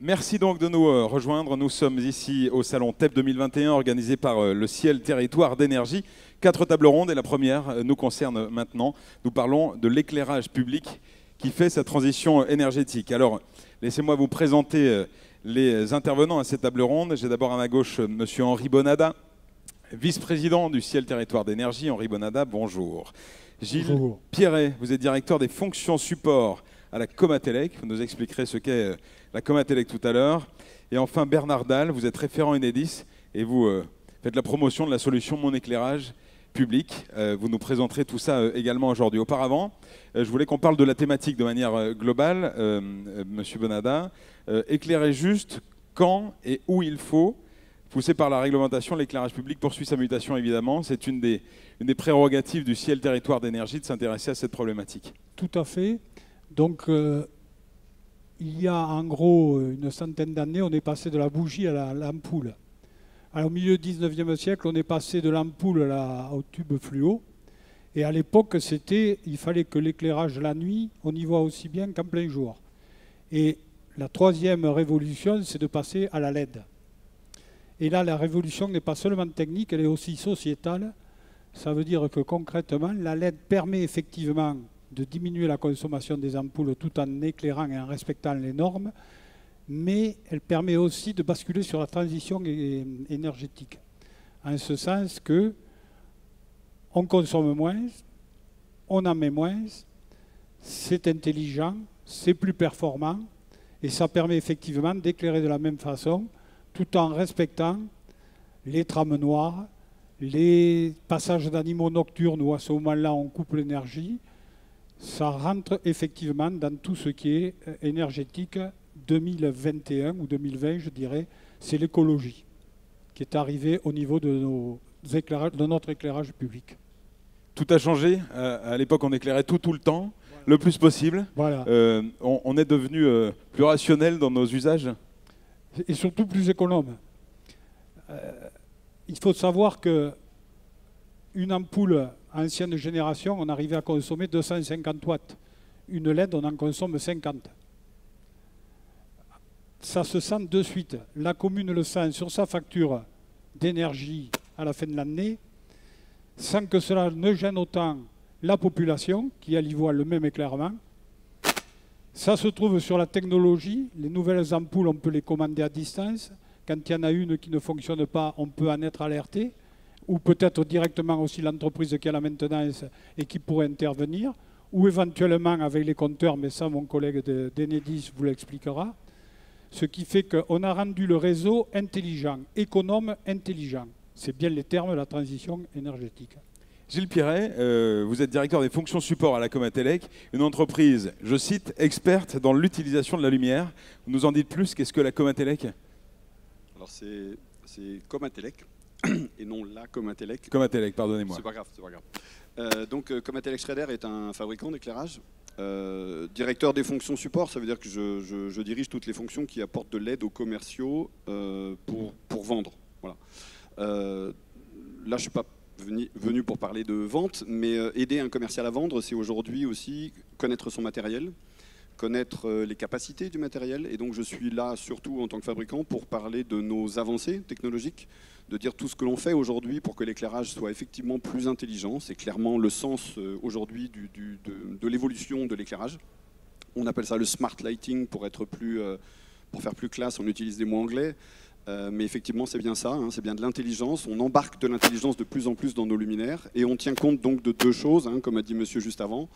Merci donc de nous rejoindre. Nous sommes ici au salon TEP 2021 organisé par le Ciel Territoire d'Énergie. 4 tables rondes et la première nous concerne maintenant. Nous parlons de l'éclairage public qui fait sa transition énergétique. Alors, laissez-moi vous présenter les intervenants à cette table ronde. J'ai d'abord à ma gauche Monsieur Henri Bonada, vice-président du Ciel Territoire d'Énergie. Henri Bonada, bonjour. Gilles Pierret, vous êtes directeur des fonctions support à la Comatelec. Vous nous expliquerez ce qu'est la Comatelec tout à l'heure. Et enfin Bernard Dalle, vous êtes référent Enedis et vous faites la promotion de la solution Mon Éclairage Public. Vous nous présenterez tout ça également aujourd'hui. Auparavant, je voulais qu'on parle de la thématique de manière globale. Monsieur Bonada, éclairer juste quand et où il faut. Poussé par la réglementation, l'éclairage public poursuit sa mutation évidemment. C'est une des prérogatives du Ciel Territoire d'Énergie de s'intéresser à cette problématique. Tout à fait. Donc, il y a en gros une centaine d'années, on est passé de la bougie à l'ampoule. Alors, au milieu du 19e siècle, on est passé de l'ampoule au tube fluo. Et à l'époque, il fallait que l'éclairage la nuit, on y voit aussi bien qu'en plein jour. Et la troisième révolution, c'est de passer à la LED. Et là, la révolution n'est pas seulement technique, elle est aussi sociétale. Ça veut dire que concrètement, la LED permet effectivement de diminuer la consommation des ampoules tout en éclairant et en respectant les normes, mais elle permet aussi de basculer sur la transition énergétique. En ce sens que on consomme moins, on en met moins, c'est intelligent, c'est plus performant, et ça permet effectivement d'éclairer de la même façon, tout en respectant les trames noires, les passages d'animaux nocturnes où à ce moment-là on coupe l'énergie. Ça rentre effectivement dans tout ce qui est énergétique 2021 ou 2020, je dirais. C'est l'écologie qui est arrivée au niveau de notre éclairage public. Tout a changé. À l'époque, on éclairait tout le temps, voilà, le plus possible. Voilà. On est devenu plus rationnel dans nos usages. Et surtout plus économe. Il faut savoir qu'une ampoule ancienne génération, on arrivait à consommer 250 watts. Une LED, on en consomme 50. Ça se sent de suite. La commune le sent sur sa facture d'énergie à la fin de l'année, sans que cela ne gêne autant la population, qui elle y voit le même éclairement. Ça se trouve sur la technologie. Les nouvelles ampoules, on peut les commander à distance. Quand il y en a une qui ne fonctionne pas, on peut en être alerté. Ou peut-être directement aussi l'entreprise qui a la maintenance et qui pourrait intervenir. Ou éventuellement avec les compteurs, mais ça mon collègue d'Enedis vous l'expliquera. Ce qui fait qu'on a rendu le réseau intelligent, économe, intelligent. C'est bien les termes de la transition énergétique. Gilles Pierret, vous êtes directeur des fonctions support à la Comatelec, une entreprise, je cite, experte dans l'utilisation de la lumière. Vous nous en dites plus, qu'est-ce que la Comatelec? Alors c'est Comatelec et non la Comatelec. Comatelec, pardonnez-moi. C'est pas grave, c'est pas grave. Donc Comatelec Schrader est un fabricant d'éclairage. Directeur des fonctions support, ça veut dire que je dirige toutes les fonctions qui apportent de l'aide aux commerciaux pour vendre. Voilà. Là, je ne suis pas venu pour parler de vente, mais aider un commercial à vendre, c'est aujourd'hui aussi connaître son matériel, connaître les capacités du matériel. Et donc, je suis là surtout en tant que fabricant pour parler de nos avancées technologiques, de dire tout ce que l'on fait aujourd'hui pour que l'éclairage soit effectivement plus intelligent. C'est clairement le sens aujourd'hui de l'évolution de l'éclairage. On appelle ça le smart lighting pour faire plus classe, on utilise des mots anglais. Mais effectivement, c'est bien ça, hein, c'est bien de l'intelligence. On embarque de l'intelligence de plus en plus dans nos luminaires et on tient compte donc de deux choses, hein, comme a dit monsieur juste avant.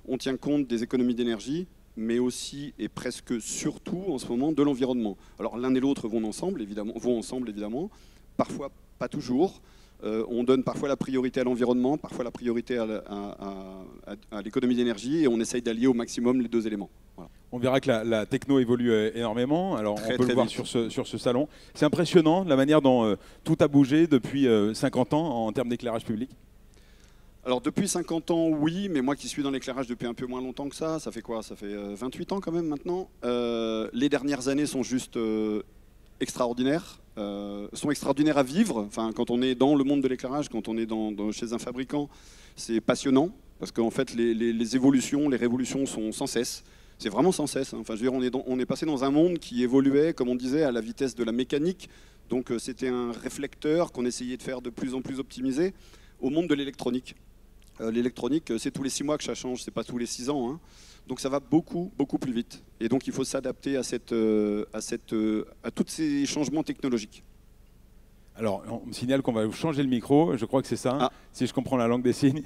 On tient compte des économies d'énergie, mais aussi et presque surtout en ce moment de l'environnement. Alors l'un et l'autre vont ensemble, évidemment. Parfois, pas toujours. On donne parfois la priorité à l'environnement, parfois la priorité à l'économie d'énergie et on essaye d'allier au maximum les deux éléments. Voilà. On verra que la techno évolue énormément. Alors on peut le voir vite sur ce salon. C'est impressionnant la manière dont tout a bougé depuis 50 ans en termes d'éclairage public. Alors depuis 50 ans, oui, mais moi qui suis dans l'éclairage depuis un peu moins longtemps que ça fait quoi? Ça fait 28 ans quand même maintenant. Les dernières années sont juste extraordinaires. Sont extraordinaires à vivre. Enfin, quand on est dans le monde de l'éclairage, quand on est chez un fabricant, c'est passionnant parce qu'en fait les évolutions, les révolutions sont sans cesse. C'est vraiment sans cesse. Hein. Enfin, je veux dire, on est passé dans un monde qui évoluait, comme on disait, à la vitesse de la mécanique. Donc c'était un réflecteur qu'on essayait de faire de plus en plus optimisé au monde de l'électronique. L'électronique, c'est tous les 6 mois que ça change, c'est pas tous les 6 ans. Hein. Donc ça va beaucoup, beaucoup plus vite. Et donc il faut s'adapter à tous ces changements technologiques. Alors, on me signale qu'on va vous changer le micro, je crois que c'est ça, Ah. si je comprends la langue des signes.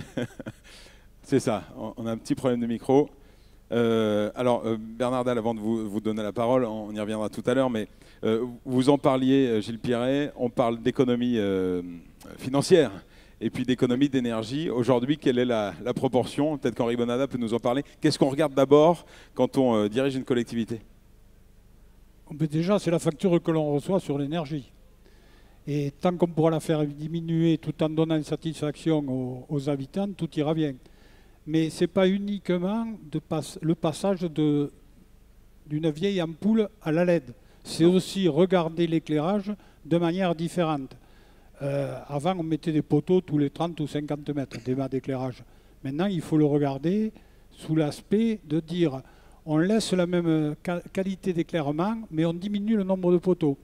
C'est ça, on a un petit problème de micro. Bernard Dalle, avant de vous donner la parole, on y reviendra tout à l'heure, mais vous en parliez, Gilles Pierret, on parle d'économie financière et puis d'économie d'énergie. Aujourd'hui, quelle est la proportion? Peut-être qu'Henri Bonada peut nous en parler. Qu'est-ce qu'on regarde d'abord quand on dirige une collectivité? Déjà, c'est la facture que l'on reçoit sur l'énergie. Et tant qu'on pourra la faire diminuer tout en donnant une satisfaction aux habitants, tout ira bien. Mais ce n'est pas uniquement le passage d'une vieille ampoule à la LED. C'est aussi regarder l'éclairage de manière différente. Avant, on mettait des poteaux tous les 30 ou 50 mètres, des mâts d'éclairage. Maintenant, il faut le regarder sous l'aspect de dire on laisse la même qualité d'éclairement, mais on diminue le nombre de poteaux.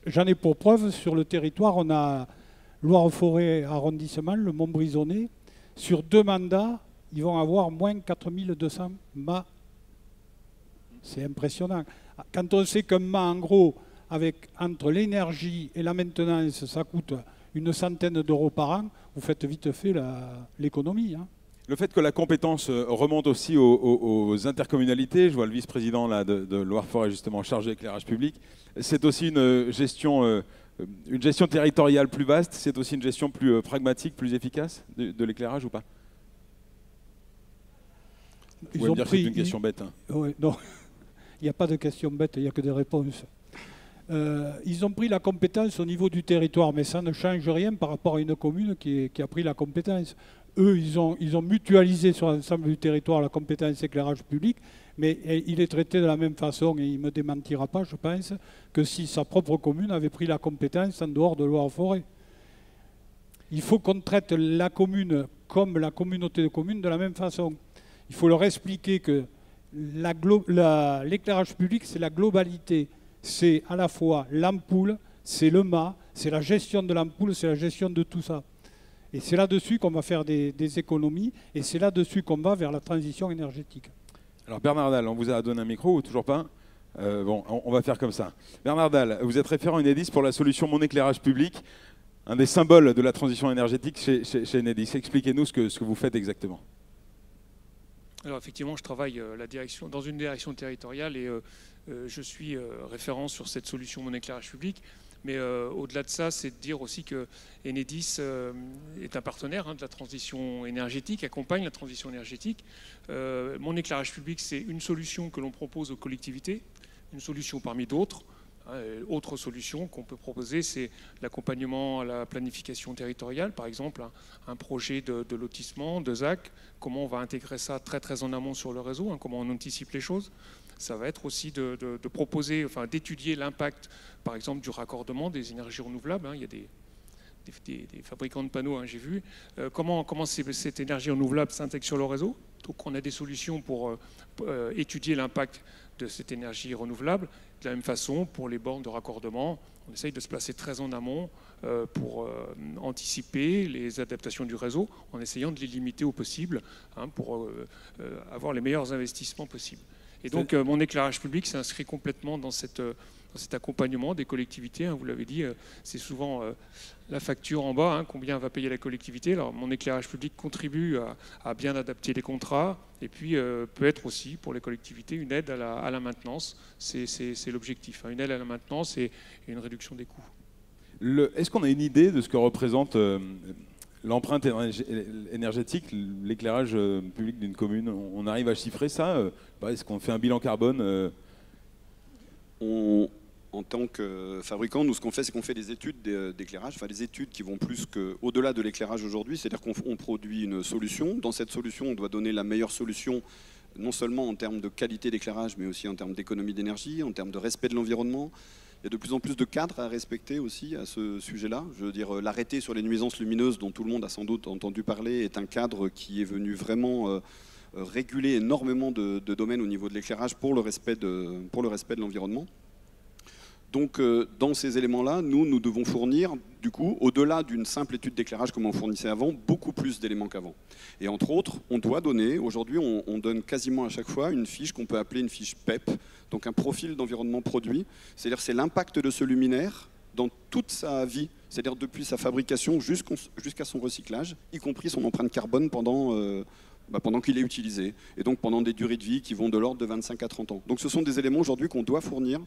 J'en ai pour preuve, sur le territoire, on a Loire-Forêt arrondissement, le Montbrisonnais. Sur 2 mandats, ils vont avoir moins 4200 mâts. C'est impressionnant. Quand on sait qu'un mât, en gros, entre l'énergie et la maintenance, ça coûte une centaine d'euros par an, vous faites vite fait l'économie. Hein. Le fait que la compétence remonte aussi aux intercommunalités, je vois le vice-président là, de Loire-Forêt justement chargé de l'éclairage public, c'est aussi une gestion territoriale plus vaste, c'est aussi une gestion plus pragmatique, plus efficace de l'éclairage ou pas? Vous pouvez me dire que c'est une question bête. Hein. Ouais, non, il n'y a pas de question bête, il n'y a que des réponses. Ils ont pris la compétence au niveau du territoire, mais ça ne change rien par rapport à une commune qui a pris la compétence. Eux, ils ont mutualisé sur l'ensemble du territoire la compétence éclairage public, mais il est traité de la même façon, et il ne me démentira pas, je pense, que si sa propre commune avait pris la compétence en dehors de Loire-Forêt. Il faut qu'on traite la commune comme la communauté de communes de la même façon. Il faut leur expliquer que l'éclairage public, c'est la globalité. C'est à la fois l'ampoule, c'est le mât, c'est la gestion de l'ampoule, c'est la gestion de tout ça. Et c'est là-dessus qu'on va faire des économies, et c'est là-dessus qu'on va vers la transition énergétique. Alors Bernard Dalle, on vous a donné un micro ou toujours pas? Bon, on va faire comme ça. Bernard Dalle, vous êtes référent Enedis pour la solution Mon éclairage public, un des symboles de la transition énergétique chez Enedis. Expliquez-nous ce que vous faites exactement. Alors effectivement, je travaille dans une direction territoriale et je suis référent sur cette solution Mon éclairage public. Mais au-delà de ça, c'est de dire aussi que Enedis est un partenaire de la transition énergétique, accompagne la transition énergétique. Mon éclairage public, c'est une solution que l'on propose aux collectivités, une solution parmi d'autres. Autre solution qu'on peut proposer, c'est l'accompagnement à la planification territoriale, par exemple un projet de lotissement, de ZAC, comment on va intégrer ça très très en amont sur le réseau, comment on anticipe les choses. Ça va être aussi de proposer, enfin d'étudier l'impact, par exemple, du raccordement des énergies renouvelables. Il y a des fabricants de panneaux, j'ai vu. Comment cette énergie renouvelable s'intègre sur le réseau. Donc on a des solutions pour étudier l'impact de cette énergie renouvelable. De la même façon, pour les bornes de raccordement, on essaye de se placer très en amont pour anticiper les adaptations du réseau, en essayant de les limiter au possible, pour avoir les meilleurs investissements possibles. Et donc, mon éclairage public s'inscrit complètement dans cet accompagnement des collectivités. Vous l'avez dit, c'est souvent la facture en bas, combien va payer la collectivité. Alors, mon éclairage public contribue à bien adapter les contrats et puis peut être aussi, pour les collectivités, une aide à la maintenance. C'est l'objectif, une aide à la maintenance et une réduction des coûts. Est-ce qu'on a une idée de ce que représente l'empreinte énergétique, l'éclairage public d'une commune? On arrive à chiffrer ça? Est-ce qu'on fait un bilan carbone? En tant que fabricant, nous, ce qu'on fait, c'est qu'on fait des études d'éclairage, enfin des études qui vont plus qu'au-delà de l'éclairage aujourd'hui. C'est-à-dire qu'on produit une solution. Dans cette solution, on doit donner la meilleure solution, non seulement en termes de qualité d'éclairage, mais aussi en termes d'économie d'énergie, en termes de respect de l'environnement. Il y a de plus en plus de cadres à respecter aussi à ce sujet-là. Je veux dire, l'arrêté sur les nuisances lumineuses, dont tout le monde a sans doute entendu parler, est un cadre qui est venu vraiment réguler énormément de domaines au niveau de l'éclairage pour le respect de l'environnement. Donc, dans ces éléments-là, nous devons fournir, du coup, au-delà d'une simple étude d'éclairage comme on fournissait avant, beaucoup plus d'éléments qu'avant. Et entre autres, on doit donner, aujourd'hui, on donne quasiment à chaque fois une fiche qu'on peut appeler une fiche PEP, donc un profil d'environnement produit. C'est-à-dire c'est l'impact de ce luminaire dans toute sa vie, c'est-à-dire depuis sa fabrication jusqu'à son recyclage, y compris son empreinte carbone pendant qu'il est utilisé, et donc pendant des durées de vie qui vont de l'ordre de 25 à 30 ans. Donc ce sont des éléments aujourd'hui qu'on doit fournir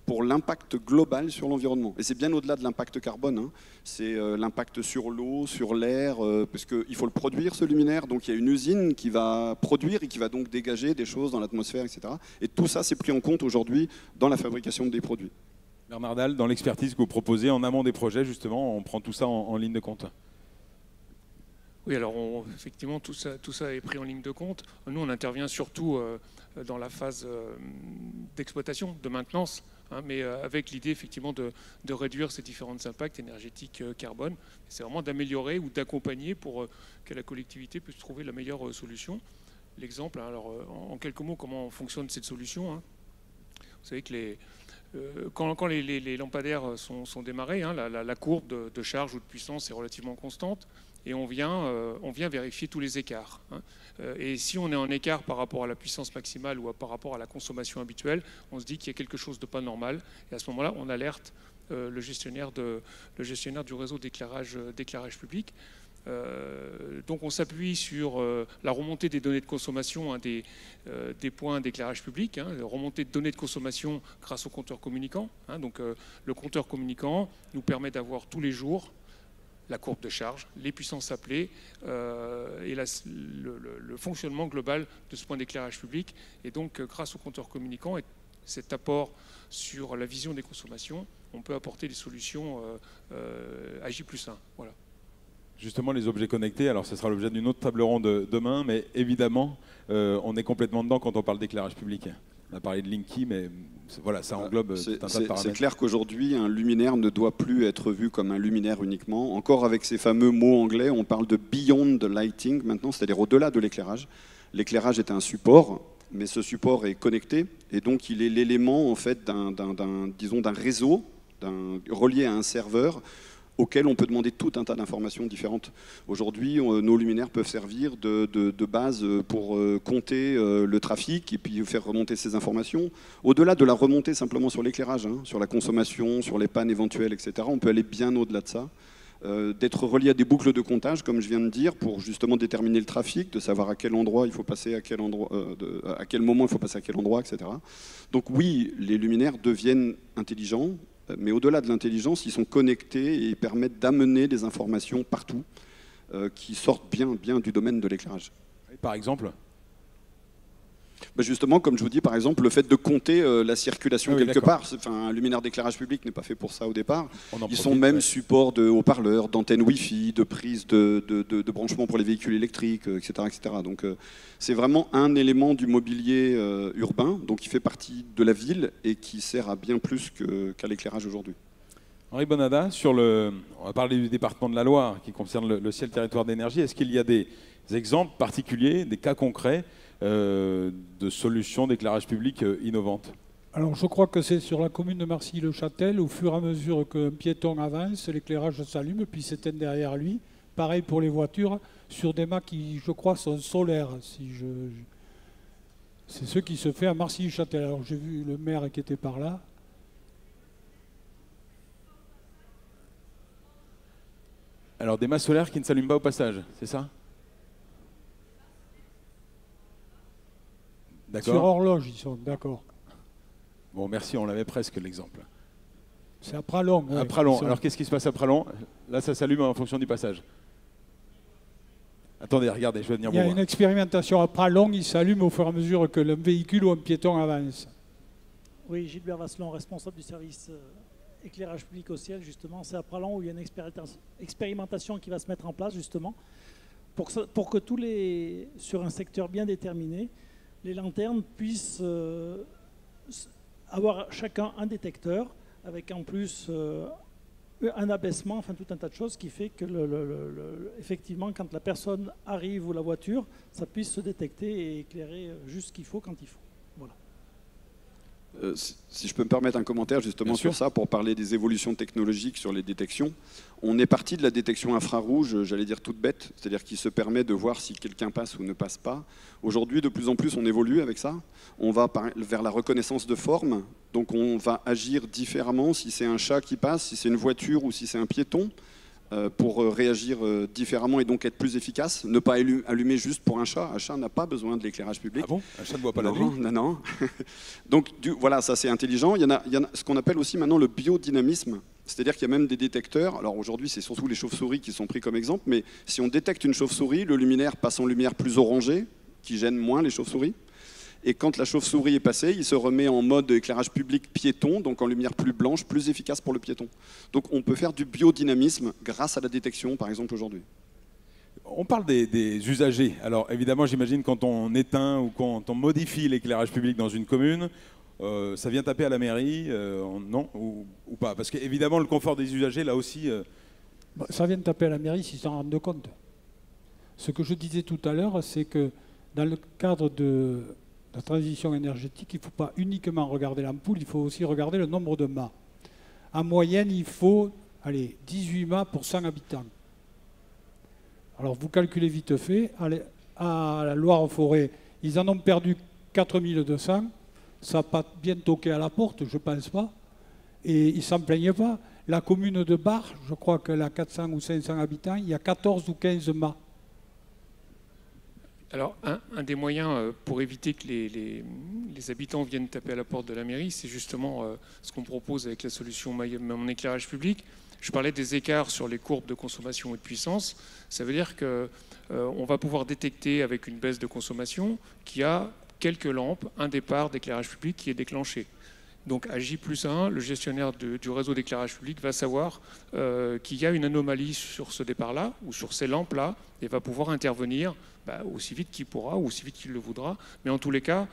pour l'impact global sur l'environnement. Et c'est bien au-delà de l'impact carbone, hein. C'est l'impact sur l'eau, sur l'air, parce qu'il faut le produire, ce luminaire, donc il y a une usine qui va produire et qui va donc dégager des choses dans l'atmosphère, etc. Et tout ça, c'est pris en compte aujourd'hui dans la fabrication des produits. Bernard Dalle, dans l'expertise que vous proposez en amont des projets, justement, on prend tout ça en ligne de compte. Oui, alors effectivement, tout ça est pris en ligne de compte. Nous, on intervient surtout dans la phase d'exploitation, de maintenance, hein, mais avec l'idée effectivement de réduire ces différents impacts énergétiques carbone. C'est vraiment d'améliorer ou d'accompagner pour que la collectivité puisse trouver la meilleure solution. L'exemple, hein, alors en quelques mots, comment fonctionne cette solution, hein. Vous savez que quand les lampadaires sont démarrés, hein, la courbe de charge ou de puissance est relativement constante. Et on vient vérifier tous les écarts, hein. Et si on est en écart par rapport à la puissance maximale ou par rapport à la consommation habituelle, on se dit qu'il y a quelque chose de pas normal. Et à ce moment-là, on alerte le gestionnaire du réseau d'éclairage public. Donc on s'appuie sur la remontée des données de consommation, hein, des points d'éclairage public, hein, remontée de données de consommation grâce au compteur communicant, hein. Donc le compteur communicant nous permet d'avoir tous les jours la courbe de charge, les puissances appelées et le fonctionnement global de ce point d'éclairage public. Et donc, grâce au compteur communicant et cet apport sur la vision des consommations, on peut apporter des solutions à J+1. Voilà. Justement, les objets connectés, alors ce sera l'objet d'une autre table ronde demain, mais évidemment, on est complètement dedans quand on parle d'éclairage public. On a parlé de Linky, mais voilà, ça englobe tout un tas de paramètres. C'est clair qu'aujourd'hui, un luminaire ne doit plus être vu comme un luminaire uniquement. Encore avec ces fameux mots anglais, on parle de beyond the lighting maintenant, c'est-à-dire au-delà de l'éclairage. L'éclairage est un support, mais ce support est connecté, et donc il est l'élément en fait d'un réseau relié à un serveur auquel on peut demander tout un tas d'informations différentes. Aujourd'hui, nos luminaires peuvent servir de base pour compter le trafic et puis faire remonter ces informations. Au-delà de la remontée simplement sur l'éclairage, hein, sur la consommation, sur les pannes éventuelles, etc., on peut aller bien au-delà de ça. D'être relié à des boucles de comptage, comme je viens de dire, pour justement déterminer le trafic, de savoir à quel endroit il faut passer, à quel moment il faut passer à quel endroit, etc. Donc oui, les luminaires deviennent intelligents, mais au-delà de l'intelligence, ils sont connectés et permettent d'amener des informations partout qui sortent bien du domaine de l'éclairage. Par exemple ? Justement, comme je vous dis, par exemple, le fait de compter la circulation quelque part. Enfin, un luminaire d'éclairage public n'est pas fait pour ça au départ. Ils sont même support de haut-parleurs, d'antennes Wi-Fi, de prises de branchement pour les véhicules électriques, etc. etc. Donc c'est vraiment un élément du mobilier urbain, donc qui fait partie de la ville et qui sert à bien plus qu'à l'éclairage aujourd'hui. Henri Bonada, on va parler du département de la Loire qui concerne le ciel territoire d'énergie. Est-ce qu'il y a des exemples particuliers, des cas concrets de solutions d'éclairage public innovantes? Alors je crois que c'est sur la commune de Marcilly-le-Châtel, au fur et à mesure qu'un piéton avance, l'éclairage s'allume puis s'éteint derrière lui. Pareil pour les voitures, sur des mâts qui, je crois, sont solaires. C'est ce qui se fait à Marcilly-le-Châtel. Alors j'ai vu le maire qui était par là. Alors des mâts solaires qui ne s'allument pas au passage, c'est ça? Sur horloge, ils sont, d'accord. Bon, merci, on l'avait presque l'exemple. C'est à Pralong. Ouais, à Pralong. Alors qu'est-ce qui se passe à Pralong? Là, ça s'allume en fonction du passage. Attendez, regardez, je vais venir vous voir. Il y a une expérimentation à Pralong, il s'allume au fur et à mesure que le véhicule ou un piéton avance. Oui, Gilbert Vasselon, responsable du service éclairage public au ciel, justement. C'est à Pralong où il y a une expérimentation qui va se mettre en place, justement, pour que sur un secteur bien déterminé, les lanternes puissent avoir chacun un détecteur, avec en plus un abaissement, enfin tout un tas de choses qui fait que effectivement quand la personne arrive ou la voiture, ça puisse se détecter et éclairer juste ce qu'il faut quand il faut. Voilà. Si je peux me permettre un commentaire justement Bien sûr. sur ça, pour parler des évolutions technologiques sur les détections. On est parti de la détection infrarouge, j'allais dire toute bête, c'est-à-dire qui se permet de voir si quelqu'un passe ou ne passe pas. Aujourd'hui, de plus en plus, on évolue avec ça. On va vers la reconnaissance de forme, donc on va agir différemment si c'est un chat qui passe, si c'est une voiture ou si c'est un piéton, pour réagir différemment et donc être plus efficace. Ne pas allumer juste pour un chat. Un chat n'a pas besoin de l'éclairage public. Ah bon? Un chat ne voit pas la nuit? Non, non. Donc voilà, ça c'est intelligent. Il y en a ce qu'on appelle aussi maintenant le biodynamisme. C'est-à-dire qu'il y a même des détecteurs. Alors aujourd'hui, c'est surtout les chauves-souris qui sont pris comme exemple, mais si on détecte une chauve-souris, le luminaire passe en lumière plus orangée, qui gêne moins les chauves-souris. Et quand la chauve-souris est passée, il se remet en mode éclairage public piéton, donc en lumière plus blanche, plus efficace pour le piéton. Donc on peut faire du biodynamisme grâce à la détection, par exemple, aujourd'hui. On parle des usagers. Alors évidemment, j'imagine quand on éteint ou quand on modifie l'éclairage public dans une commune, ça vient taper à la mairie, non ou pas? Parce qu'évidemment, le confort des usagers, là aussi... Ça vient taper à la mairie s'ils s'en rendent compte. Ce que je disais tout à l'heure, c'est que dans le cadre de la transition énergétique, il ne faut pas uniquement regarder l'ampoule, il faut aussi regarder le nombre de mâts. En moyenne, il faut 18 mâts pour 100 habitants. Alors vous calculez vite fait, à la Loire-Forêt, ils en ont perdu 4200, ça n'a pas bien toqué à la porte, je ne pense pas, et ils ne s'en plaignent pas. La commune de Bar, je crois qu'elle a 400 ou 500 habitants, il y a 14 ou 15 mâts. Alors, un des moyens pour éviter que les habitants viennent taper à la porte de la mairie, c'est justement ce qu'on propose avec la solution Mon éclairage public. Je parlais des écarts sur les courbes de consommation et de puissance. Ça veut dire qu'on va pouvoir détecter avec une baisse de consommation qu'il y a quelques lampes, un départ d'éclairage public qui est déclenché. Donc à J+1, le gestionnaire du réseau d'éclairage public va savoir qu'il y a une anomalie sur ce départ-là ou sur ces lampes-là et va pouvoir intervenir aussi vite qu'il pourra ou aussi vite qu'il le voudra. Mais en tous les cas,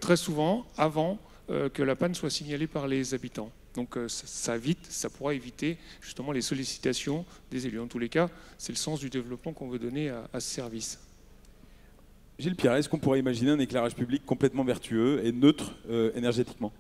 très souvent, avant que la panne soit signalée par les habitants. Donc ça pourra éviter justement les sollicitations des élus. En tous les cas, c'est le sens du développement qu'on veut donner à ce service. Gilles Pierret, est-ce qu'on pourrait imaginer un éclairage public complètement vertueux et neutre énergétiquement?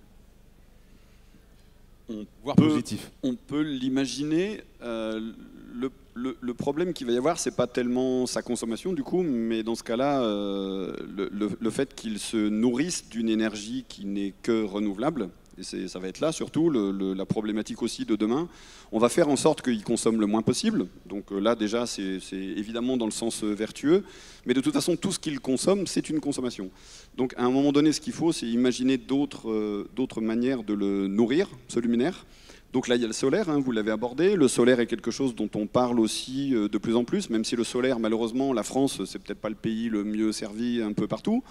Voire positif. On peut l'imaginer. Le problème qu'il va y avoir, c'est pas tellement sa consommation du coup, mais dans ce cas-là, le fait qu'il se nourrisse d'une énergie qui n'est que renouvelable. Et ça va être là surtout la problématique aussi de demain. On va faire en sorte qu'il consomme le moins possible. Donc là déjà, c'est évidemment dans le sens vertueux. Mais de toute façon, tout ce qu'il consomme, c'est une consommation. Donc à un moment donné, ce qu'il faut, c'est imaginer d'autres manières de le nourrir, ce luminaire. Donc là, il y a le solaire, vous l'avez abordé. Le solaire est quelque chose dont on parle aussi de plus en plus, même si le solaire, malheureusement, la France, c'est peut-être pas le pays le mieux servi un peu partout.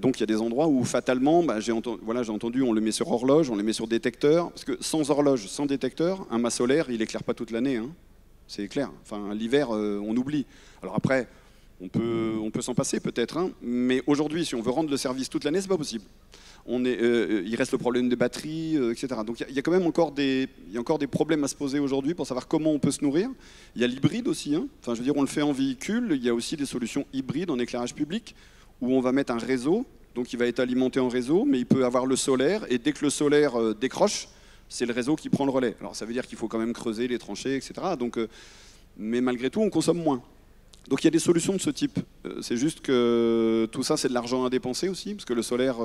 Donc il y a des endroits où fatalement, j'ai entendu, on le met sur horloge, on le met sur détecteur, parce que sans horloge, sans détecteur, un mât solaire, il éclaire pas toute l'année, c'est clair. Enfin, l'hiver, on oublie. Alors après, on peut s'en passer peut-être, mais aujourd'hui, si on veut rendre le service toute l'année, c'est pas possible. Il reste le problème des batteries, etc. Donc il y a quand même encore des problèmes à se poser aujourd'hui pour savoir comment on peut se nourrir. Il y a l'hybride aussi. Enfin, je veux dire, on le fait en véhicule. Il y a aussi des solutions hybrides en éclairage public où on va mettre un réseau, donc il va être alimenté en réseau, mais il peut avoir le solaire, et dès que le solaire décroche, c'est le réseau qui prend le relais. Alors ça veut dire qu'il faut quand même creuser les tranchées, etc. Donc, mais malgré tout, on consomme moins. Donc il y a des solutions de ce type. C'est juste que tout ça, c'est de l'argent à dépenser aussi, parce que le solaire,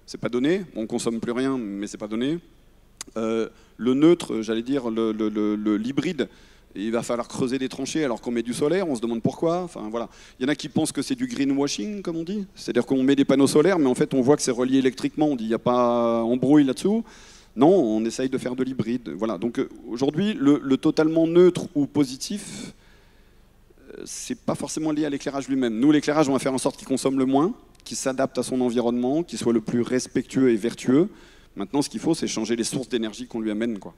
c'est pas donné. On consomme plus rien, mais c'est pas donné. Le neutre, j'allais dire, l'hybride, il va falloir creuser des tranchées alors qu'on met du solaire, on se demande pourquoi. Enfin, voilà. Il y en a qui pensent que c'est du greenwashing, comme on dit. C'est-à-dire qu'on met des panneaux solaires, mais en fait on voit que c'est relié électriquement. On dit il n'y a pas embrouille là-dessous. Non, on essaye de faire de l'hybride. Voilà. Donc aujourd'hui, le totalement neutre ou positif, c'est pas forcément lié à l'éclairage lui-même. Nous, l'éclairage, on va faire en sorte qu'il consomme le moins, qu'il s'adapte à son environnement, qu'il soit le plus respectueux et vertueux. Maintenant, ce qu'il faut, c'est changer les sources d'énergie qu'on lui amène, quoi.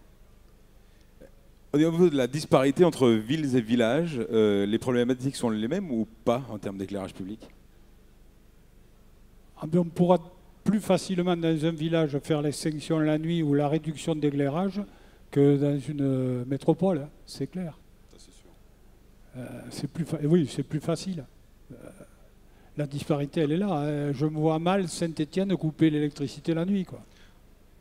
Au niveau de la disparité entre villes et villages, les problématiques sont les mêmes ou pas en termes d'éclairage public? On pourra plus facilement dans un village faire l'extinction la nuit ou la réduction d'éclairage que dans une métropole, hein, c'est clair. Oui, c'est plus facile. La disparité, elle est là. Hein. Je me vois mal Saint-Étienne couper l'électricité la nuit, quoi.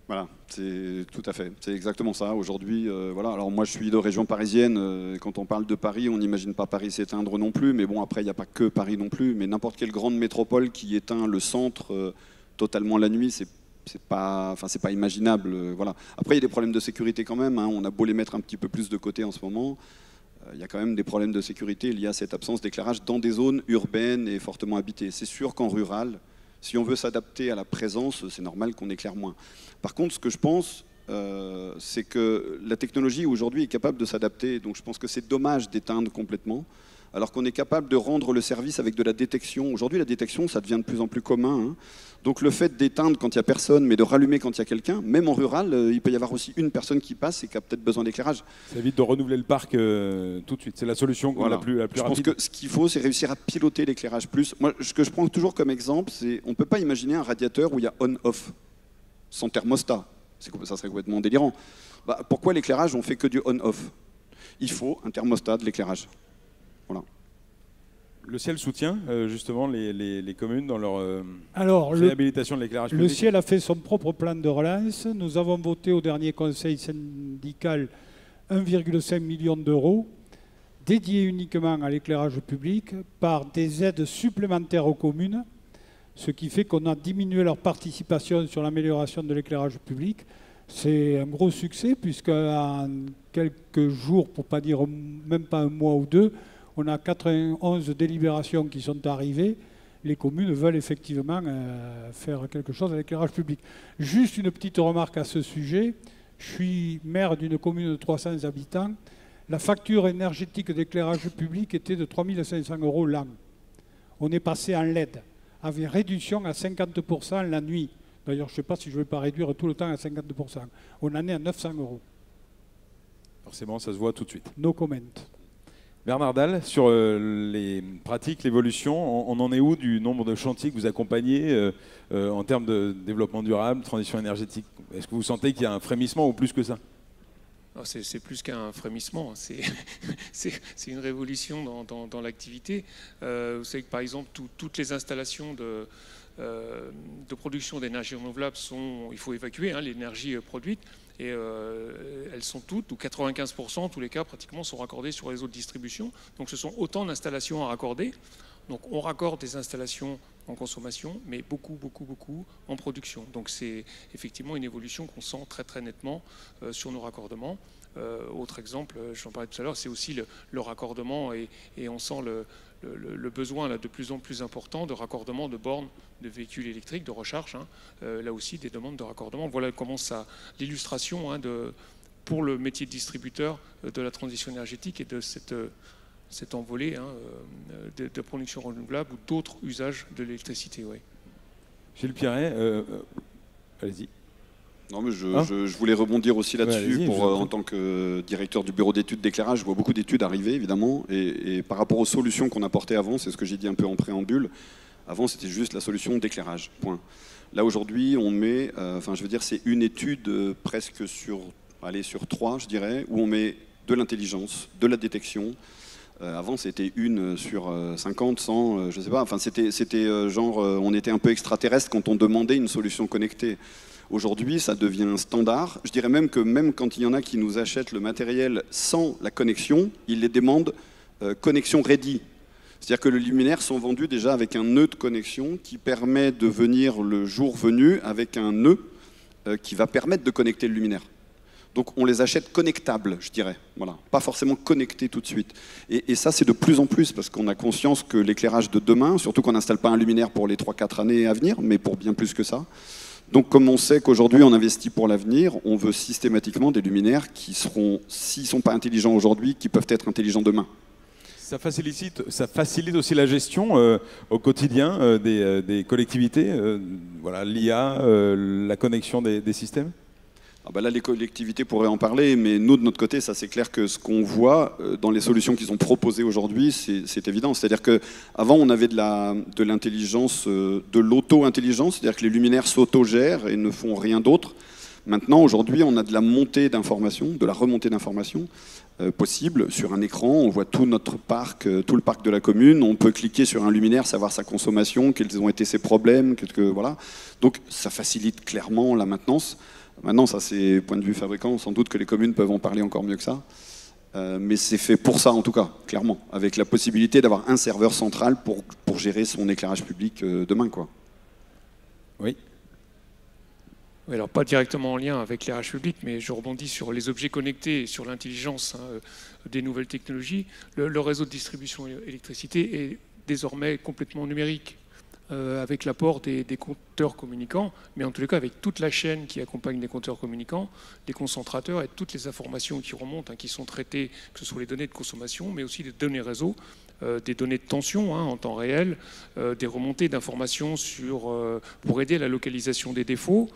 Voilà, c'est tout à fait. C'est exactement ça. Aujourd'hui, voilà. Alors moi, je suis de région parisienne. Quand on parle de Paris, on n'imagine pas Paris s'éteindre non plus. Mais bon, après, il n'y a pas que Paris non plus. Mais n'importe quelle grande métropole qui éteint le centre totalement la nuit, c'est pas imaginable. Voilà. Après, il y a des problèmes de sécurité quand même. Hein. On a beau les mettre un petit peu plus de côté en ce moment. Il y a quand même des problèmes de sécurité liés à cette absence d'éclairage dans des zones urbaines et fortement habitées. C'est sûr qu'en rural, si on veut s'adapter à la présence, c'est normal qu'on éclaire moins. Par contre, ce que je pense, c'est que la technologie aujourd'hui est capable de s'adapter. Donc je pense que c'est dommage d'éteindre complètement, alors qu'on est capable de rendre le service avec de la détection. Aujourd'hui, la détection, ça devient de plus en plus commun. Hein. Donc le fait d'éteindre quand il n'y a personne, mais de rallumer quand il y a quelqu'un, même en rural, il peut y avoir aussi une personne qui passe et qui a peut-être besoin d'éclairage. Ça évite de renouveler le parc tout de suite. C'est la solution voilà. la plus rapide. Je pense que ce qu'il faut, c'est réussir à piloter l'éclairage plus. Moi, ce que je prends toujours comme exemple, c'est on ne peut pas imaginer un radiateur où il y a on-off, sans thermostat. Ça serait complètement délirant. Bah, pourquoi l'éclairage, on fait que du on-off? Il faut un thermostat de l'éclairage. Voilà. Le ciel soutient justement les communes dans leur réhabilitation de l'éclairage public. Le ciel a fait son propre plan de relance. Nous avons voté au dernier conseil syndical 1,5 million d'euros dédiés uniquement à l'éclairage public par des aides supplémentaires aux communes, ce qui fait qu'on a diminué leur participation sur l'amélioration de l'éclairage public. C'est un gros succès puisque en quelques jours, pour pas dire même pas un mois ou deux, on a 91 délibérations qui sont arrivées. Les communes veulent effectivement faire quelque chose à l'éclairage public. Juste une petite remarque à ce sujet. Je suis maire d'une commune de 300 habitants. La facture énergétique d'éclairage public était de 3 500 € l'an. On est passé en LED, avec réduction à 50% la nuit. D'ailleurs, je ne sais pas si je ne vais pas réduire tout le temps à 50%. On en est à 900 €. Forcément, ça se voit tout de suite. No comment. Bernard Dalle, sur les pratiques, l'évolution, on en est où du nombre de chantiers que vous accompagnez en termes de développement durable, transition énergétique? Est-ce que vous sentez qu'il y a un frémissement ou plus que ça? C'est plus qu'un frémissement, c'est une révolution dans l'activité. Vous savez que par exemple, toutes les installations de production d'énergie renouvelable il faut évacuer l'énergie produite. Et elles sont toutes, ou 95% en tous les cas, pratiquement, sont raccordées sur les réseaux de distribution. Donc ce sont autant d'installations à raccorder. Donc on raccorde des installations en consommation, mais beaucoup en production. Donc c'est effectivement une évolution qu'on sent très très nettement sur nos raccordements. Autre exemple, j'en parlais tout à l'heure, c'est aussi le raccordement, et on sent le besoin là, de plus en plus important de raccordement de bornes de véhicules électriques, de recharge, là aussi des demandes de raccordement. Voilà comment l'illustration pour le métier de distributeur de la transition énergétique et de cette envolée de production renouvelable ou d'autres usages de l'électricité. Ouais. Gilles Pierret, allez-y. Non, mais je voulais rebondir aussi là-dessus. En tant que directeur du bureau d'études d'éclairage, je vois beaucoup d'études arriver, évidemment. Et par rapport aux solutions qu'on apportait avant, c'est ce que j'ai dit un peu en préambule, avant c'était juste la solution d'éclairage, point. Là aujourd'hui, on met, c'est une étude presque sur 3, je dirais, où on met de l'intelligence, de la détection. Avant, c'était une sur 50, 100, je sais pas. Enfin, c'était on était un peu extraterrestre quand on demandait une solution connectée. Aujourd'hui, ça devient standard. Je dirais même que même quand il y en a qui nous achètent le matériel sans la connexion, ils les demandent connexion ready. C'est-à-dire que les luminaires sont vendus déjà avec un nœud de connexion qui permet de venir le jour venu avec un nœud qui va permettre de connecter le luminaire. Donc on les achète connectables, je dirais. Voilà. Pas forcément connectés tout de suite. Et ça, c'est de plus en plus, parce qu'on a conscience que l'éclairage de demain, surtout qu'on n'installe pas un luminaire pour les 3-4 années à venir, mais pour bien plus que ça. Donc comme on sait qu'aujourd'hui on investit pour l'avenir, on veut systématiquement des luminaires qui seront, s'ils ne sont pas intelligents aujourd'hui, qui peuvent être intelligents demain. Ça facilite aussi la gestion au quotidien des collectivités, voilà, l'IA, la connexion des systèmes. Là, les collectivités pourraient en parler, mais nous, de notre côté, ça c'est clair que ce qu'on voit dans les solutions qu'ils ont proposées aujourd'hui, c'est évident. C'est-à-dire qu'avant, on avait de l'intelligence, de l'auto-intelligence, c'est-à-dire que les luminaires s'autogèrent et ne font rien d'autre. Maintenant, aujourd'hui, on a de la montée d'informations, de la remontée d'informations possible. Sur un écran, on voit tout notre parc, tout le parc de la commune. On peut cliquer sur un luminaire, savoir sa consommation, quels ont été ses problèmes. Voilà. Donc, ça facilite clairement la maintenance. Maintenant, ça, c'est point de vue fabricant. Sans doute que les communes peuvent en parler encore mieux que ça. Mais c'est fait pour ça, en tout cas, clairement. Avec la possibilité d'avoir un serveur central pour gérer son éclairage public demain, quoi. Oui. Oui, alors pas directement en lien avec l'éclairage public, mais je rebondis sur les objets connectés et sur l'intelligence des nouvelles technologies. Le réseau de distribution d'électricité est désormais complètement numérique, avec l'apport des compteurs communicants, mais en tous les cas avec toute la chaîne qui accompagne les compteurs communicants, les concentrateurs et toutes les informations qui remontent, qui sont traitées, que ce soit les données de consommation, mais aussi les données réseau, des données de tension en temps réel, des remontées d'informations pour aider à la localisation des défauts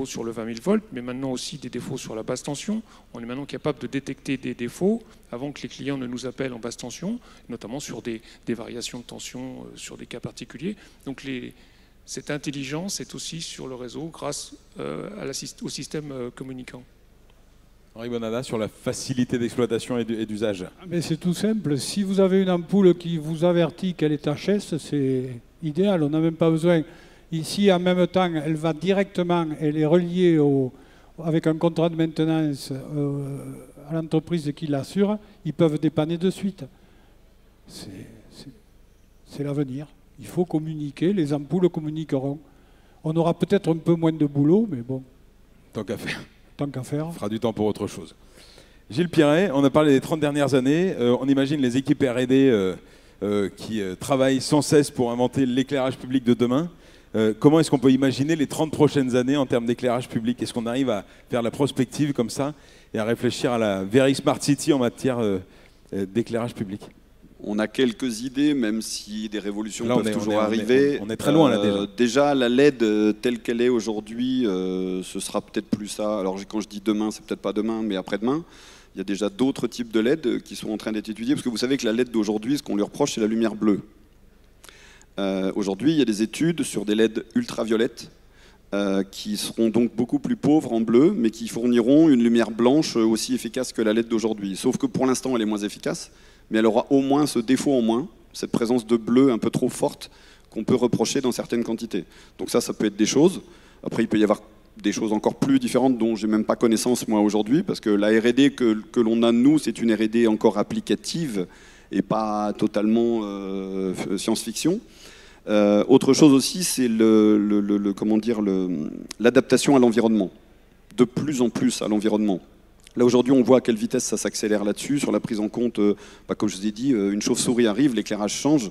sur le 20 000 volts, mais maintenant aussi des défauts sur la basse tension. On est maintenant capable de détecter des défauts avant que les clients ne nous appellent en basse tension, notamment sur des variations de tension sur des cas particuliers. Donc cette intelligence est aussi sur le réseau grâce au système communicant. Henri Bonada, sur la facilité d'exploitation et d'usage. Mais c'est tout simple. Si vous avez une ampoule qui vous avertit qu'elle est HS, c'est idéal. On n'a même pas besoin. Ici, en même temps, elle va directement, elle est reliée avec un contrat de maintenance à l'entreprise qui l'assure. Ils peuvent dépanner de suite. C'est l'avenir. Il faut communiquer. Les ampoules communiqueront. On aura peut-être un peu moins de boulot, mais bon. Tant qu'à faire. Tant qu'à faire. On fera du temps pour autre chose. Gilles Piret, on a parlé des 30 dernières années. On imagine les équipes R&D qui travaillent sans cesse pour inventer l'éclairage public de demain. Comment est-ce qu'on peut imaginer les 30 prochaines années en termes d'éclairage public? Est-ce qu'on arrive à faire la prospective comme ça et à réfléchir à la very smart city en matière d'éclairage public? On a quelques idées, même si des révolutions là, peuvent toujours arriver. On est très loin là déjà. Déjà, la LED telle qu'elle est aujourd'hui, ce sera peut-être plus ça. Alors quand je dis demain, c'est peut-être pas demain, mais après-demain. Il y a déjà d'autres types de LED qui sont en train d'être étudiés, parce que vous savez que la LED d'aujourd'hui, ce qu'on lui reproche, c'est la lumière bleue. Aujourd'hui, il y a des études sur des LED ultraviolettes qui seront donc beaucoup plus pauvres en bleu, mais qui fourniront une lumière blanche aussi efficace que la LED d'aujourd'hui. Sauf que pour l'instant, elle est moins efficace, mais elle aura au moins ce défaut en moins, cette présence de bleu un peu trop forte qu'on peut reprocher dans certaines quantités. Donc ça peut être des choses. Après, il peut y avoir des choses encore plus différentes dont j'ai même pas connaissance moi aujourd'hui, parce que la R&D que l'on a nous, c'est une R&D encore applicative et pas totalement science-fiction. Autre chose aussi, c'est l'adaptation à l'environnement, de plus en plus à l'environnement. Là aujourd'hui, on voit à quelle vitesse ça s'accélère là-dessus, sur la prise en compte, comme je vous ai dit, une chauve-souris arrive, l'éclairage change.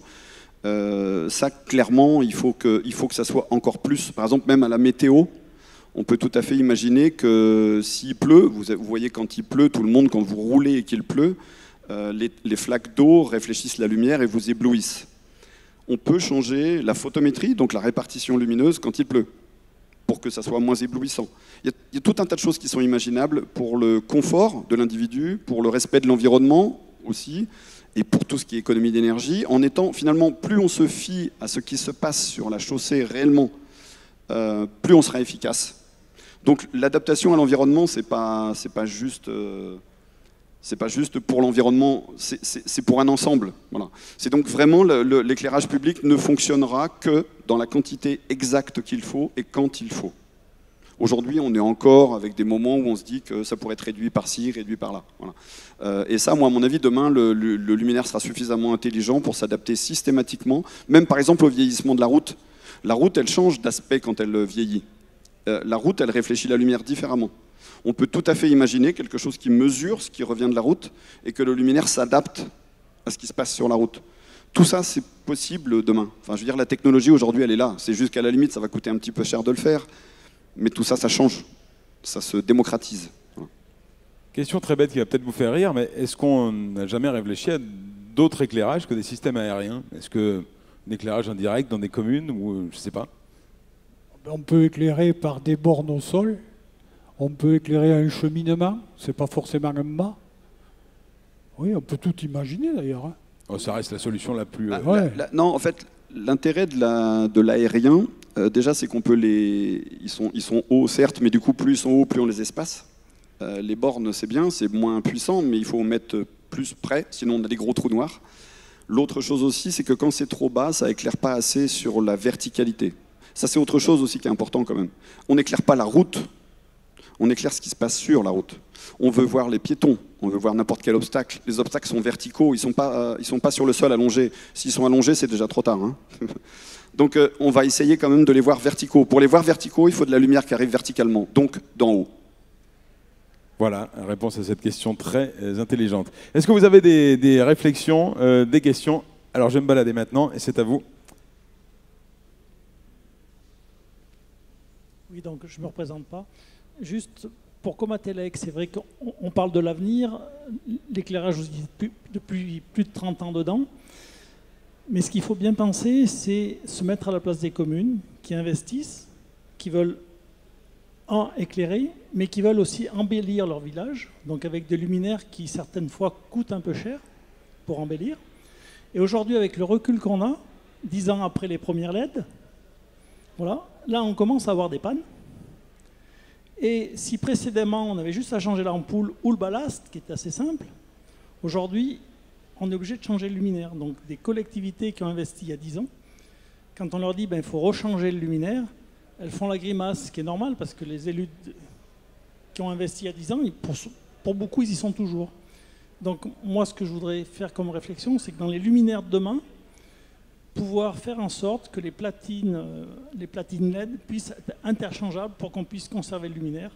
Ça, clairement, il faut que ça soit encore plus. Par exemple, même à la météo, on peut tout à fait imaginer que s'il pleut, vous voyez quand il pleut, tout le monde, quand vous roulez et qu'il pleut, les flaques d'eau réfléchissent la lumière et vous éblouissent. On peut changer la photométrie, donc la répartition lumineuse, quand il pleut, pour que ça soit moins éblouissant. Il y a tout un tas de choses qui sont imaginables pour le confort de l'individu, pour le respect de l'environnement aussi, et pour tout ce qui est économie d'énergie, en étant finalement, plus on se fie à ce qui se passe sur la chaussée réellement, plus on sera efficace. Donc l'adaptation à l'environnement, c'est pas juste pour l'environnement, c'est pour un ensemble. Voilà. C'est donc vraiment l'éclairage public ne fonctionnera que dans la quantité exacte qu'il faut et quand il faut. Aujourd'hui, on est encore avec des moments où on se dit que ça pourrait être réduit par-ci, réduit par-là. Voilà. Et ça, moi, à mon avis, demain, le luminaire sera suffisamment intelligent pour s'adapter systématiquement, même par exemple au vieillissement de la route. La route, elle change d'aspect quand elle vieillit. La route, elle réfléchit la lumière différemment. On peut tout à fait imaginer quelque chose qui mesure ce qui revient de la route et que le luminaire s'adapte à ce qui se passe sur la route. Tout ça, c'est possible demain. Enfin, je veux dire, la technologie, aujourd'hui, elle est là. C'est juste qu'à la limite, ça va coûter un petit peu cher de le faire. Mais tout ça, ça change. Ça se démocratise. Voilà. Question très bête qui va peut-être vous faire rire, mais est-ce qu'on n'a jamais réfléchi à d'autres éclairages que des systèmes aériens? Est-ce qu'un éclairage indirect dans des communes ou je ne sais pas? On peut éclairer par des bornes au sol. On peut éclairer un cheminement. C'est pas forcément un mât. Oui, on peut tout imaginer d'ailleurs. Hein. Oh, ça reste la solution la plus... Ouais. Non, en fait, l'intérêt de l'aérien, déjà, c'est qu'on peut ils sont hauts, certes, mais du coup, plus ils sont hauts, plus on les espace. Les bornes, c'est bien, c'est moins puissant, mais il faut mettre plus près, sinon on a des gros trous noirs. L'autre chose aussi, c'est que quand c'est trop bas, ça éclaire pas assez sur la verticalité. Ça, c'est autre chose aussi qui est important quand même. On n'éclaire pas la route, on éclaire ce qui se passe sur la route. On veut voir les piétons, on veut voir n'importe quel obstacle. Les obstacles sont verticaux, ils sont pas sur le sol allongés. S'ils sont allongés, c'est déjà trop tard. Hein. Donc on va essayer quand même de les voir verticaux. Pour les voir verticaux, il faut de la lumière qui arrive verticalement, donc d'en haut. Voilà, réponse à cette question très intelligente. Est-ce que vous avez des réflexions, des questions? Alors je vais me balader maintenant et c'est à vous. Oui, donc je ne me représente pas. Juste pour Comatelec, c'est vrai qu'on parle de l'avenir, l'éclairage, je vous dis depuis plus de 30 ans dedans. Mais ce qu'il faut bien penser, c'est se mettre à la place des communes qui investissent, qui veulent éclairer, mais qui veulent aussi embellir leur village, donc avec des luminaires qui certaines fois coûtent un peu cher pour embellir. Et aujourd'hui, avec le recul qu'on a, 10 ans après les premières LED, voilà, là on commence à avoir des pannes. Et si précédemment on avait juste à changer l'ampoule ou le ballast, qui est assez simple, aujourd'hui on est obligé de changer le luminaire. Donc des collectivités qui ont investi il y a 10 ans, quand on leur dit il faut rechanger le luminaire, elles font la grimace, ce qui est normal parce que les élus qui ont investi il y a 10 ans, pour beaucoup ils y sont toujours. Donc moi ce que je voudrais faire comme réflexion, c'est que dans les luminaires de demain, pouvoir faire en sorte que les platines LED puissent être interchangeables pour qu'on puisse conserver le luminaire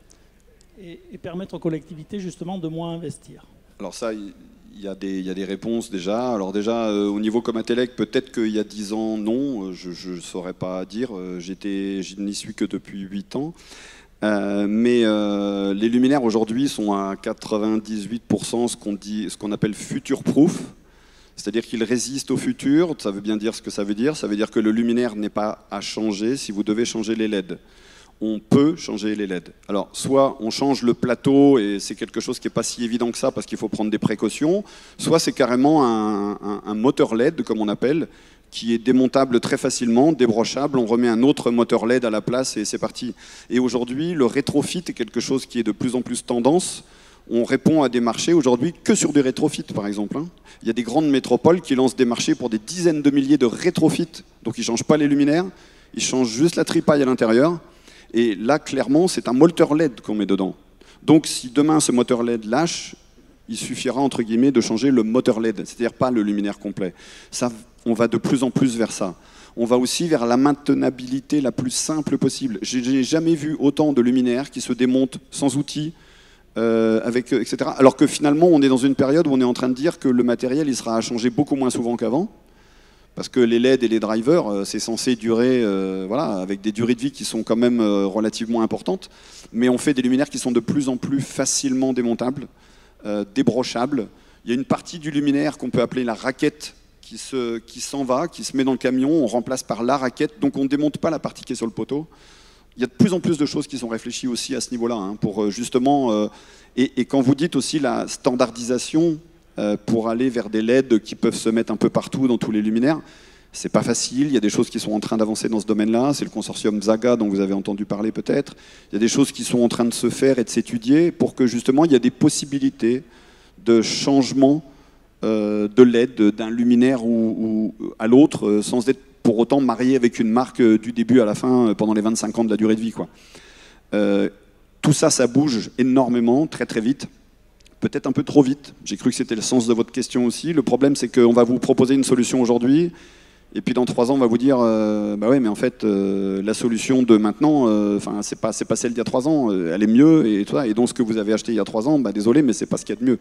et permettre aux collectivités justement de moins investir. Alors ça, il y a des réponses déjà. Alors déjà, au niveau Comatelec, peut-être qu'il y a 10 ans, non, je ne saurais pas dire. Je n'y suis que depuis 8 ans. Mais les luminaires aujourd'hui sont à 98% ce qu'on appelle future-proof. C'est-à-dire qu'ils résistent au futur. Ça veut bien dire ce que ça veut dire. Ça veut dire que le luminaire n'est pas à changer si vous devez changer les LED. On peut changer les LED. Alors, soit on change le plateau et c'est quelque chose qui n'est pas si évident que ça parce qu'il faut prendre des précautions, soit c'est carrément un moteur LED, comme on appelle, qui est démontable très facilement, débrochable, on remet un autre moteur LED à la place et c'est parti. Et aujourd'hui, le rétrofit est quelque chose qui est de plus en plus tendance. On répond à des marchés aujourd'hui que sur du rétrofit, par exemple. Il y a des grandes métropoles qui lancent des marchés pour des dizaines de milliers de rétrofit. Donc ils ne changent pas les luminaires, ils changent juste la tripaille à l'intérieur. Et là, clairement, c'est un moteur LED qu'on met dedans. Donc si demain ce moteur LED lâche, il suffira, entre guillemets, de changer le moteur LED, c'est-à-dire pas le luminaire complet. Ça, on va de plus en plus vers ça. On va aussi vers la maintenabilité la plus simple possible. Je n'ai jamais vu autant de luminaires qui se démontent sans outils, etc. Alors que finalement, on est dans une période où on est en train de dire que le matériel il sera à changer beaucoup moins souvent qu'avant, parce que les LED et les drivers, c'est censé durer, voilà, avec des durées de vie qui sont quand même relativement importantes, mais on fait des luminaires qui sont de plus en plus facilement démontables, débrochables. Il y a une partie du luminaire qu'on peut appeler la raquette qui s'en va, qui se met dans le camion, on remplace par la raquette, donc on ne démonte pas la partie qui est sur le poteau. Il y a de plus en plus de choses qui sont réfléchies aussi à ce niveau-là, pour justement... et quand vous dites aussi la standardisation pour aller vers des LED qui peuvent se mettre un peu partout dans tous les luminaires, c'est pas facile. Il y a des choses qui sont en train d'avancer dans ce domaine-là. C'est le consortium Zaga dont vous avez entendu parler peut-être. Il y a des choses qui sont en train de se faire et de s'étudier pour que justement il y a des possibilités de changement de LED d'un luminaire ou à l'autre sans être pour autant marié avec une marque du début à la fin pendant les 25 ans de la durée de vie, quoi. Tout ça, ça bouge énormément, très très vite. Peut-être un peu trop vite. J'ai cru que c'était le sens de votre question aussi. Le problème, c'est qu'on va vous proposer une solution aujourd'hui, et puis dans 3 ans, on va vous dire bah ouais, mais en fait, la solution de maintenant, c'est pas celle d'il y a 3 ans, elle est mieux, et tout ça. Et donc, ce que vous avez acheté il y a 3 ans, bah, désolé, mais c'est pas ce qu'il y a de mieux.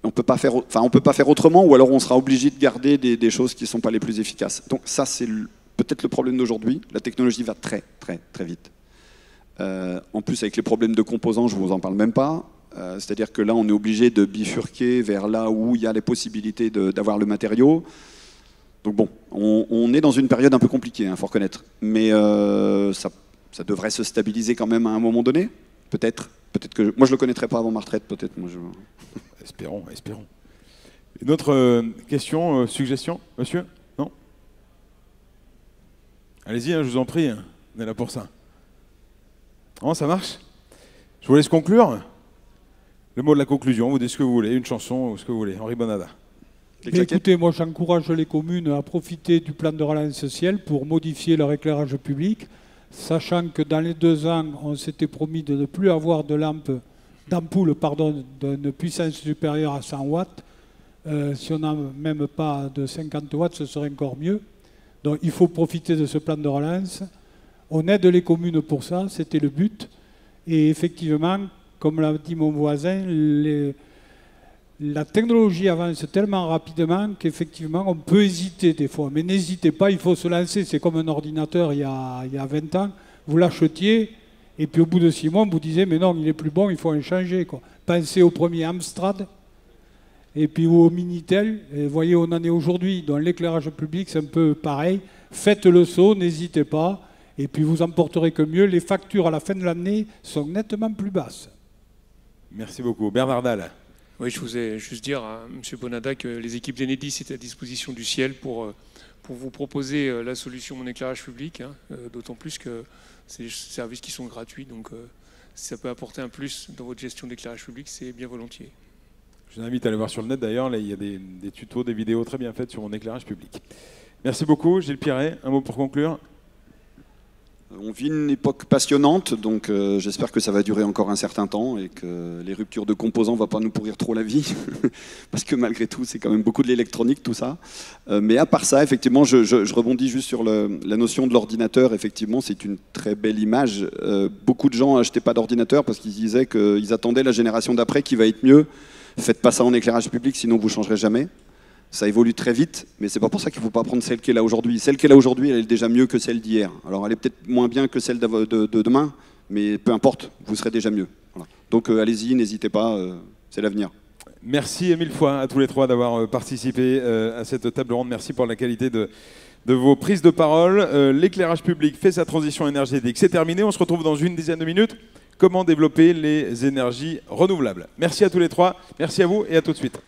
On peut pas faire autrement, ou alors on sera obligé de garder des choses qui ne sont pas les plus efficaces. Donc ça, c'est peut-être le problème d'aujourd'hui. La technologie va très, très, très vite. En plus, avec les problèmes de composants, je ne vous en parle même pas. C'est-à-dire que là, on est obligé de bifurquer vers là où il y a les possibilités d'avoir le matériau. Donc bon, on est dans une période un peu compliquée, faut reconnaître. Mais ça devrait se stabiliser quand même à un moment donné. Peut-être que... Moi, je ne le connaîtrai pas avant ma retraite, peut-être. Espérons, espérons. Une autre question, suggestion, monsieur? Non? Allez-y, hein, je vous en prie, hein. On est là pour ça. Oh, ça marche? Je vous laisse conclure. Le mot de la conclusion, vous dites ce que vous voulez, une chanson ou ce que vous voulez. Henri Bonada. Écoutez, moi j'encourage les communes à profiter du plan de relance ciel pour modifier leur éclairage public, sachant que dans les 2 ans, on s'était promis de ne plus avoir d'ampoules d'une puissance supérieure à 100 watts. Si on n'a même pas de 50 watts, ce serait encore mieux. Donc il faut profiter de ce plan de relance. On aide les communes pour ça, c'était le but. Et effectivement, comme l'a dit mon voisin, la technologie avance tellement rapidement qu'effectivement, on peut hésiter des fois. Mais n'hésitez pas, il faut se lancer. C'est comme un ordinateur il y a 20 ans. Vous l'achetiez, et puis au bout de 6 mois, vous disiez, mais non, il est plus bon, il faut en changer, quoi. Pensez au premier Amstrad, et puis au Minitel. Et voyez, on en est aujourd'hui. Dans l'éclairage public, c'est un peu pareil. Faites le saut, n'hésitez pas. Et puis vous en porterez que mieux. Les factures à la fin de l'année sont nettement plus basses. Merci beaucoup. Bernard Dalle. Oui, je voulais juste dire à M. Bonada que les équipes d'Enedis étaient à disposition du ciel pour vous proposer la solution Mon éclairage public, hein, d'autant plus que c'est des services qui sont gratuits, donc si ça peut apporter un plus dans votre gestion d'éclairage public, c'est bien volontiers. Je vous invite à aller voir sur le net d'ailleurs, là il y a des tutos, des vidéos très bien faites sur Mon éclairage public. Merci beaucoup, Gilles Piret, un mot pour conclure. On vit une époque passionnante, donc j'espère que ça va durer encore un certain temps et que les ruptures de composants ne vont pas nous pourrir trop la vie, parce que malgré tout, c'est quand même beaucoup de l'électronique, tout ça. Mais à part ça, effectivement, je rebondis juste sur la notion de l'ordinateur. Effectivement, c'est une très belle image. Beaucoup de gens n'achetaient pas d'ordinateur parce qu'ils disaient qu'ils attendaient la génération d'après qui va être mieux. Faites pas ça en éclairage public, sinon vous ne changerez jamais. Ça évolue très vite, mais c'est pas pour ça qu'il ne faut pas prendre celle qui est là aujourd'hui. Celle qui est là aujourd'hui, elle est déjà mieux que celle d'hier. Alors elle est peut-être moins bien que celle de demain, mais peu importe, vous serez déjà mieux. Voilà. Donc allez-y, n'hésitez pas, c'est l'avenir. Merci 1000 fois à tous les 3 d'avoir participé à cette table ronde. Merci pour la qualité de vos prises de parole. L'éclairage public fait sa transition énergétique. C'est terminé, on se retrouve dans une dizaine de minutes. Comment développer les énergies renouvelables. Merci à tous les 3, merci à vous et à tout de suite.